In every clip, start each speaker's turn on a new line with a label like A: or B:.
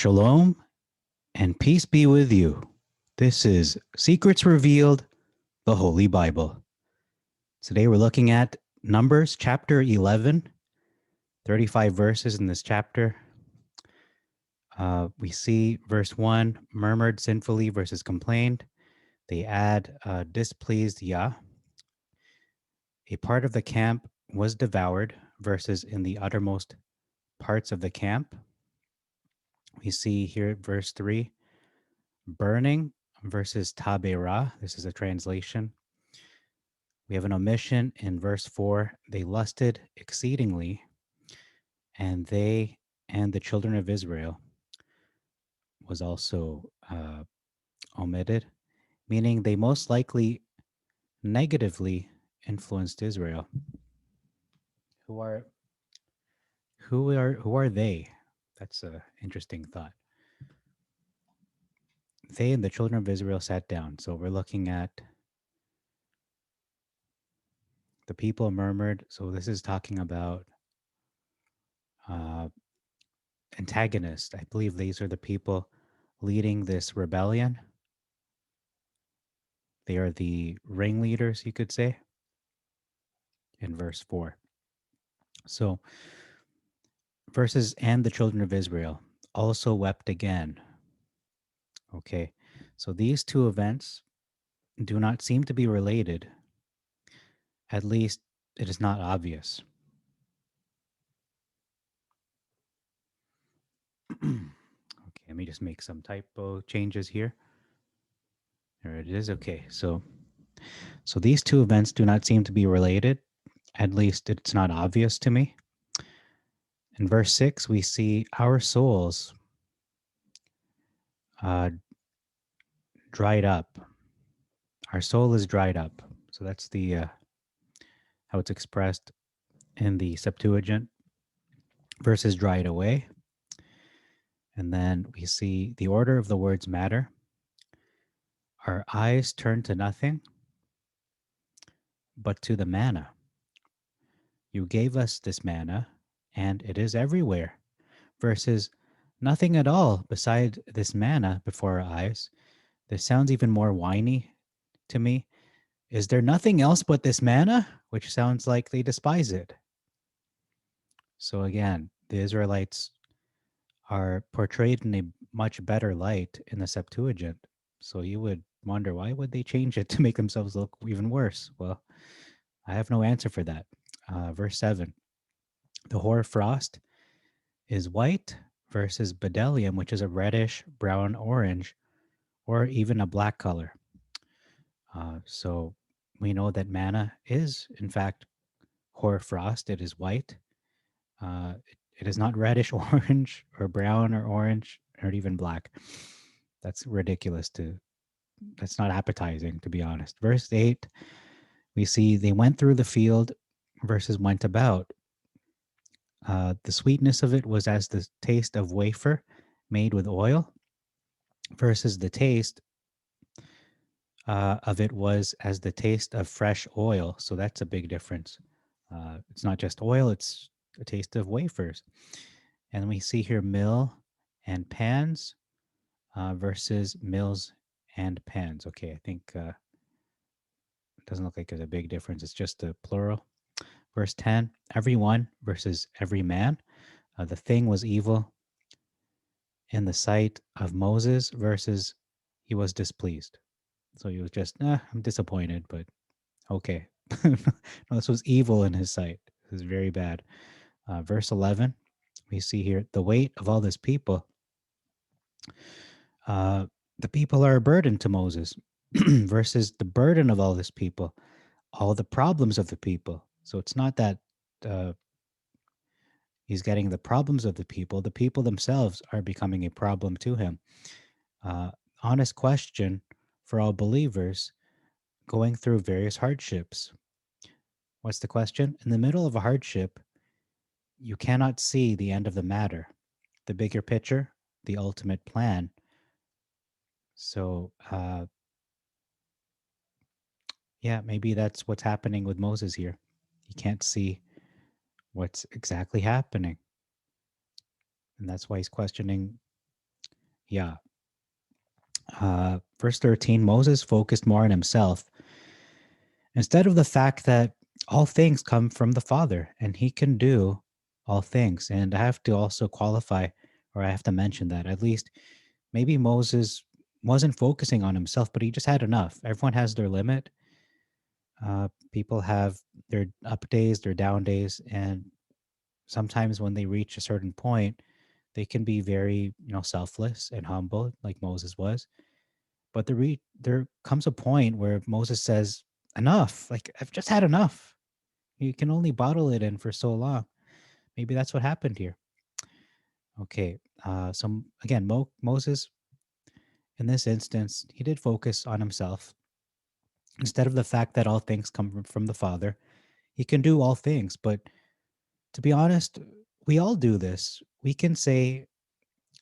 A: Shalom and peace be with you. This is Secrets Revealed, the Holy Bible. Today we're looking at Numbers chapter 11, 35 verses in this chapter. We see verse 1, murmured sinfully versus complained. They add displeased Yah. A part of the camp was devoured versus in the uttermost parts of the camp. We see here verse 3, burning versus tabera. This is a translation. We have an omission in verse 4. They lusted exceedingly, and they and the children of Israel was also omitted, meaning they most likely negatively influenced Israel. Who are they? That's an interesting thought. They and the children of Israel sat down. So we're looking at the people murmured. So this is talking about antagonists. I believe these are the people leading this rebellion. They are the ringleaders, you could say, in verse 4. So, verses, and the children of Israel also wept again. Okay, so these two events do not seem to be related. At least it is not obvious. Okay, let me just make some typo changes here. There it is. Okay, so these two events do not seem to be related. At least it's not obvious to me. In verse 6, we see our souls dried up. Our soul is dried up. So that's the how it's expressed in the Septuagint. Verses dried away. And then we see the order of the words matter. Our eyes turn to nothing but to the manna. You gave us this manna, and it is everywhere. Versus nothing at all beside this manna before our eyes. This sounds even more whiny to me. Is there nothing else but this manna? Which sounds like they despise it. So again, the Israelites are portrayed in a much better light in the Septuagint. So you would wonder, why would they change it to make themselves look even worse? Well, I have no answer for that. Verse 7, the hoar frost is white versus bdellium, which is a reddish, brown, orange, or even a black color. So we know that manna is, in fact, hoar frost. It is white. It is not reddish orange or brown or orange or even black. That's ridiculous that's not appetizing, to be honest. Verse 8, we see they went through the field versus went about. The sweetness of it was as the taste of wafer made with oil versus the taste of it was as the taste of fresh oil. So that's a big difference. It's not just oil, it's a taste of wafers. And we see here mill and pans versus mills and pans. Okay, I think it doesn't look like there's a big difference. It's just the plural. Verse 10, everyone versus every man. The thing was evil in the sight of Moses versus he was displeased. So he was just, I'm disappointed, but okay. No, this was evil in his sight. This is very bad. Verse 11, we see here the weight of all this people. The people are a burden to Moses versus the burden of all this people, all the problems of the people. So it's not that he's getting the problems of the people themselves are becoming a problem to him. Honest question for all believers going through various hardships. What's the question? In the middle of a hardship, you cannot see the end of the matter, the bigger picture, the ultimate plan. So, yeah, maybe that's what's happening with Moses here. He can't see what's exactly happening. And that's why he's questioning Yeah. Verse 13, Moses focused more on himself instead of the fact that all things come from the Father and he can do all things. And I have to also qualify, or I have to mention that at least maybe Moses wasn't focusing on himself, but he just had enough. Everyone has their limit. People have their up days, their down days, and sometimes when they reach a certain point, they can be very, selfless and humble, like Moses was. But there comes a point where Moses says, "Enough! Like I've just had enough. You can only bottle it in for so long." Maybe that's what happened here. Okay. Again, Moses, in this instance, he did focus on himself instead of the fact that all things come from the Father. He can do all things, but to be honest, we all do this. We can say,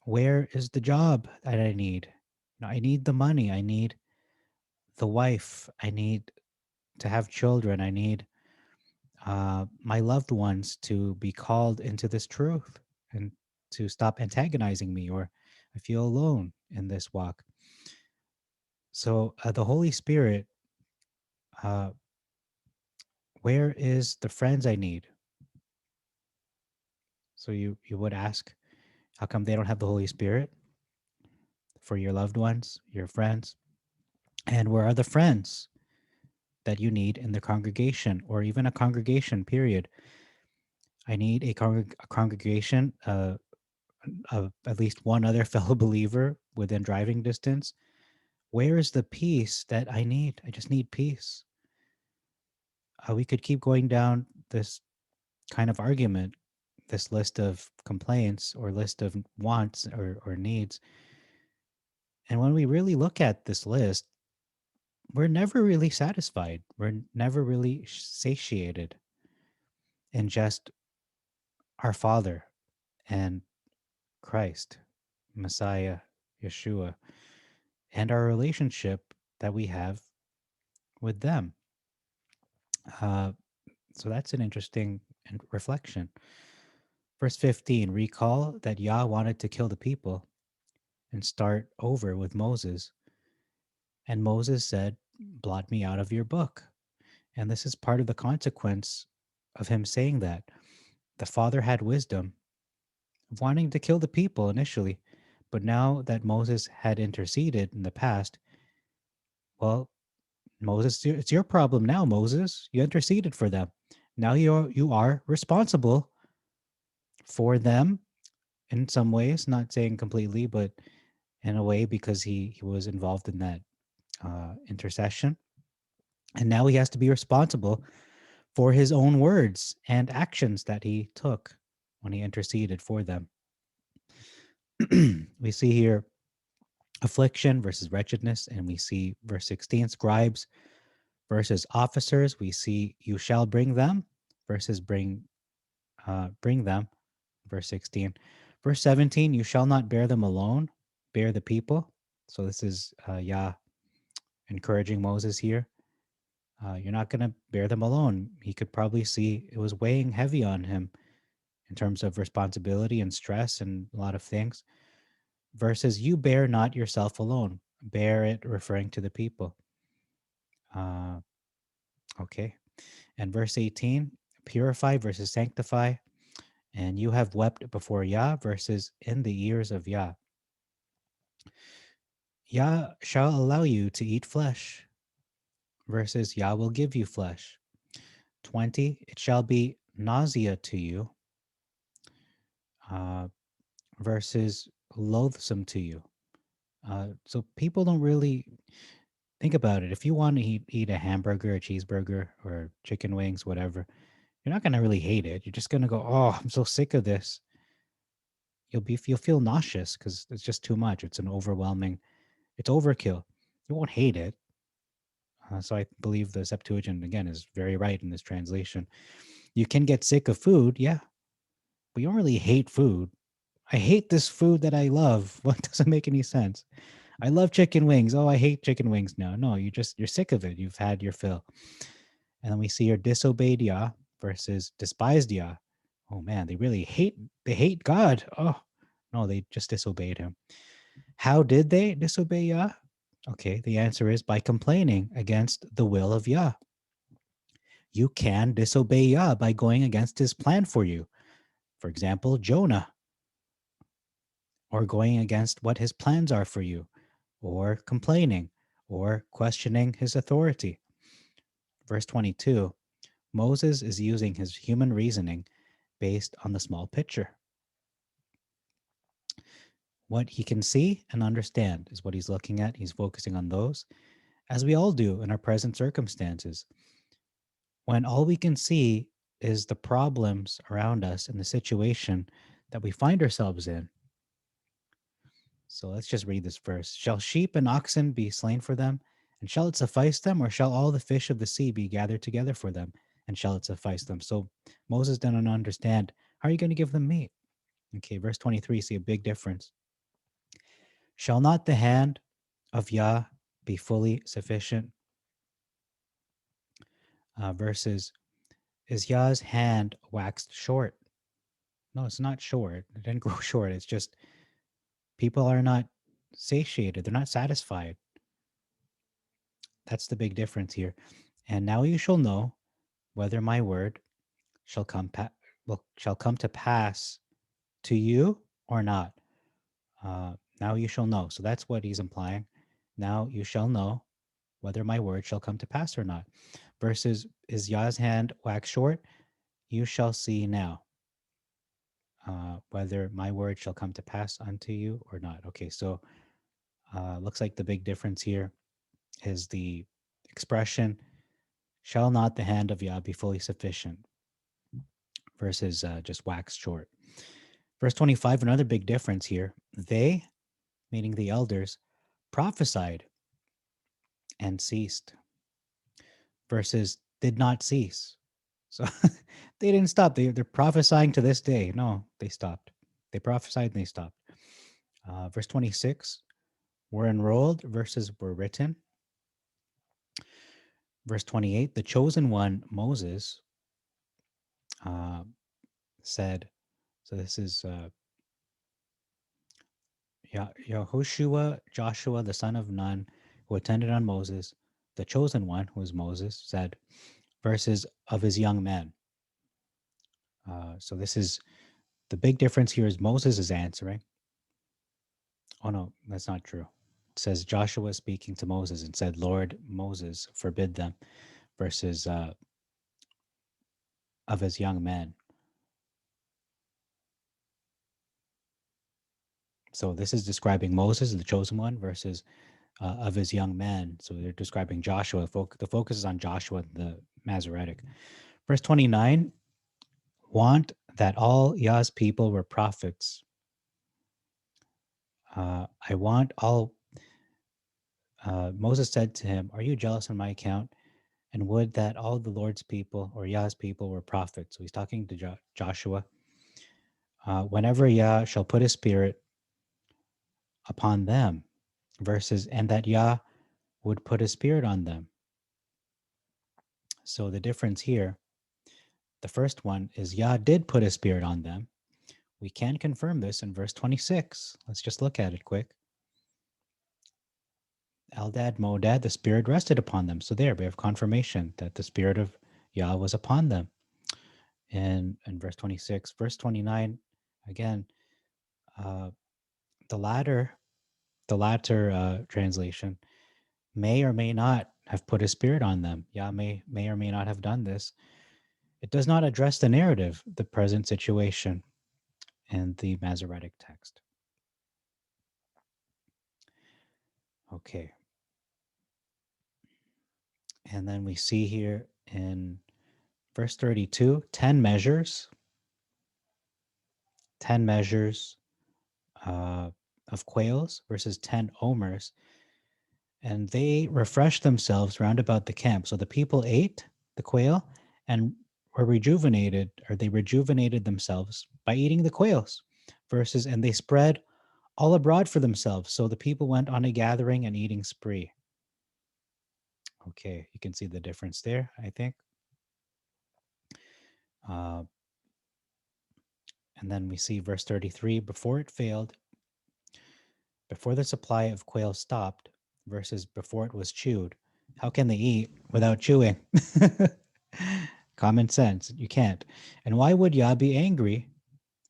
A: "Where is the job that I need? I need the money. I need the wife. I need to have children. I need my loved ones to be called into this truth and to stop antagonizing me, or I feel alone in this walk." So the Holy Spirit, uh, where is the friends I need? So you would ask, how come they don't have the Holy Spirit for your loved ones, your friends? And where are the friends that you need in the congregation, or even a congregation, period? I need a congregation of at least one other fellow believer within driving distance. Where is the peace that I need? I just need peace. We could keep going down this kind of argument, this list of complaints or list of wants or needs. And when we really look at this list, we're never really satisfied. We're never really satiated in just our Father and Christ, Messiah, Yeshua, and our relationship that we have with them. Uh, so that's an interesting reflection. Verse 15, recall that Yah wanted to kill the people and start over with Moses. And Moses said, "Blot me out of your book." And this is part of the consequence of him saying that. The father had wisdom of wanting to kill the people initially, but now that Moses had interceded in the past, well, Moses, it's your problem now, Moses. You interceded for them. Now you are responsible for them in some ways, not saying completely, but in a way because he was involved in that intercession. And now he has to be responsible for his own words and actions that he took when he interceded for them. We see here affliction versus wretchedness, and we see verse 16, scribes versus officers. We see you shall bring them versus bring them, verse 16. Verse 17, you shall not bear them alone, bear the people. So this is Yah encouraging Moses here. You're not going to bear them alone. He could probably see it was weighing heavy on him in terms of responsibility and stress and a lot of things. Versus, you bear not yourself alone. Bear it, referring to the people. Uh, okay. And verse 18, purify versus sanctify. And you have wept before Yah versus in the ears of Yah. Yah shall allow you to eat flesh versus Yah will give you flesh. 20, it shall be nausea to you uh, versus loathsome to you. So people don't really think about it. If you want to eat a hamburger, a cheeseburger, or chicken wings, whatever, you're not going to really hate it. You're just going to go, "Oh, I'm so sick of this." You'll feel nauseous because it's just too much. It's an overwhelming, it's overkill. You won't hate it. So I believe the Septuagint again is very right in this translation. You can get sick of food, yeah, but you don't really hate food. I hate this food that I love. What doesn't make any sense? I love chicken wings. Oh, I hate chicken wings now. No, you're sick of it. You've had your fill. And then we see your disobeyed Yah versus despised Yah. Oh man, they hate God. Oh no, they just disobeyed him. How did they disobey Yah? Okay, the answer is by complaining against the will of Yah. You can disobey Yah by going against his plan for you. For example, Jonah, or going against what his plans are for you, or complaining, or questioning his authority. Verse 22, Moses is using his human reasoning based on the small picture. What he can see and understand is what he's looking at. He's focusing on those, as we all do in our present circumstances. When all we can see is the problems around us and the situation that we find ourselves in. So let's just read this verse. Shall sheep and oxen be slain for them? And shall it suffice them? Or shall all the fish of the sea be gathered together for them? And shall it suffice them? So Moses didn't understand. How are you going to give them meat? Okay, verse 23, see a big difference. Shall not the hand of Yah be fully sufficient? Versus, is Yah's hand waxed short? No, it's not short. It didn't grow short. It's just people are not satiated. They're not satisfied. That's the big difference here. And now you shall know whether my word shall shall come to pass to you or not. Now you shall know. So that's what he's implying. Now you shall know whether my word shall come to pass or not. Versus, is Yah's hand wax short? You shall see now whether my word shall come to pass unto you or not. Okay, so looks like the big difference here is the expression, shall not the hand of Yah be fully sufficient, versus just wax short. Verse 25, another big difference here. They, meaning the elders, prophesied and ceased, versus did not cease. So they didn't stop. They're prophesying to this day. No, they stopped. They prophesied and they stopped. Verse 26, were enrolled versus were written. Verse 28, the chosen one, Moses, uh, said, so this is Yehoshua, Joshua, the son of Nun, who attended on Moses, the chosen one, who was Moses, said, verses of his young men. So this is the big difference here is Moses is answering. Oh, no, that's not true. It says Joshua speaking to Moses and said, Lord Moses, forbid them, versus of his young men. So this is describing Moses, the chosen one, versus of his young men. So they're describing Joshua. The focus is on Joshua, the Masoretic. Verse 29, want that all Yah's people were prophets. I want all. Moses said to him, are you jealous on my account? And would that all the Lord's people or Yah's people were prophets. So he's talking to Joshua. Whenever Yah shall put his spirit upon them, verses, and that Yah would put his spirit on them. So the difference here, the first one is Yah did put his spirit on them. We can confirm this in verse 26. Let's just look at it quick. Eldad, Modad, the spirit rested upon them. So there we have confirmation that the spirit of Yah was upon them. And in verse 26, verse 29, again, uh, the latter translation may or may not have put a spirit on them. Yah may or may not have done this. It does not address the narrative, the present situation in the Masoretic text. Okay. And then we see here in verse 32, 10 measures, 10 measures of quails versus 10 omers. And they refreshed themselves round about the camp. So the people ate the quail and were rejuvenated, or they rejuvenated themselves by eating the quails. Versus, and they spread all abroad for themselves. So the people went on a gathering and eating spree. Okay, you can see the difference there, I think. Uh, and then we see verse 33, before it failed, Before the supply of quail stopped versus before it was chewed, how can they eat without chewing? Common sense. You can't. And why would Yah be angry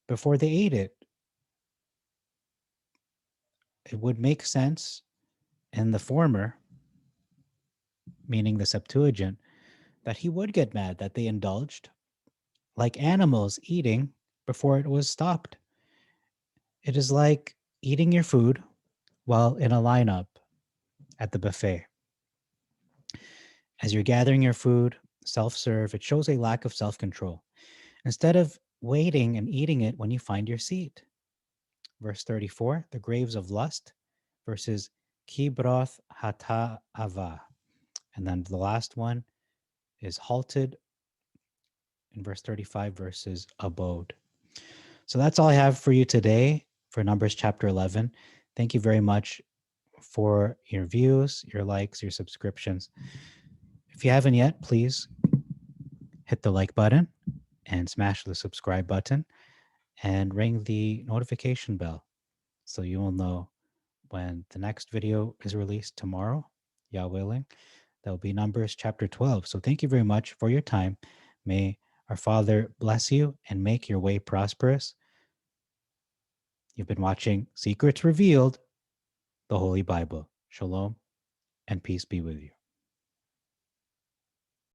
A: before they ate it? It would make sense in the former, meaning the Septuagint, that he would get mad that they indulged like animals eating before it was stopped. It is like eating your food while in a lineup at the buffet. As you're gathering your food, self serve, it shows a lack of self control. Instead of waiting and eating it when you find your seat. Verse 34, the graves of lust versus kibroth hata ava. And then the last one is halted in verse 35 versus abode. So that's all I have for you today for Numbers chapter 11. Thank you very much for your views, your likes, your subscriptions. If you haven't yet, please hit the like button and smash the subscribe button and ring the notification bell so you will know when the next video is released tomorrow, Yah willing. That will be Numbers chapter 12. So thank you very much for your time. May our Father bless you and make your way prosperous. You've been watching Secrets Revealed, the Holy Bible. Shalom and peace be with you.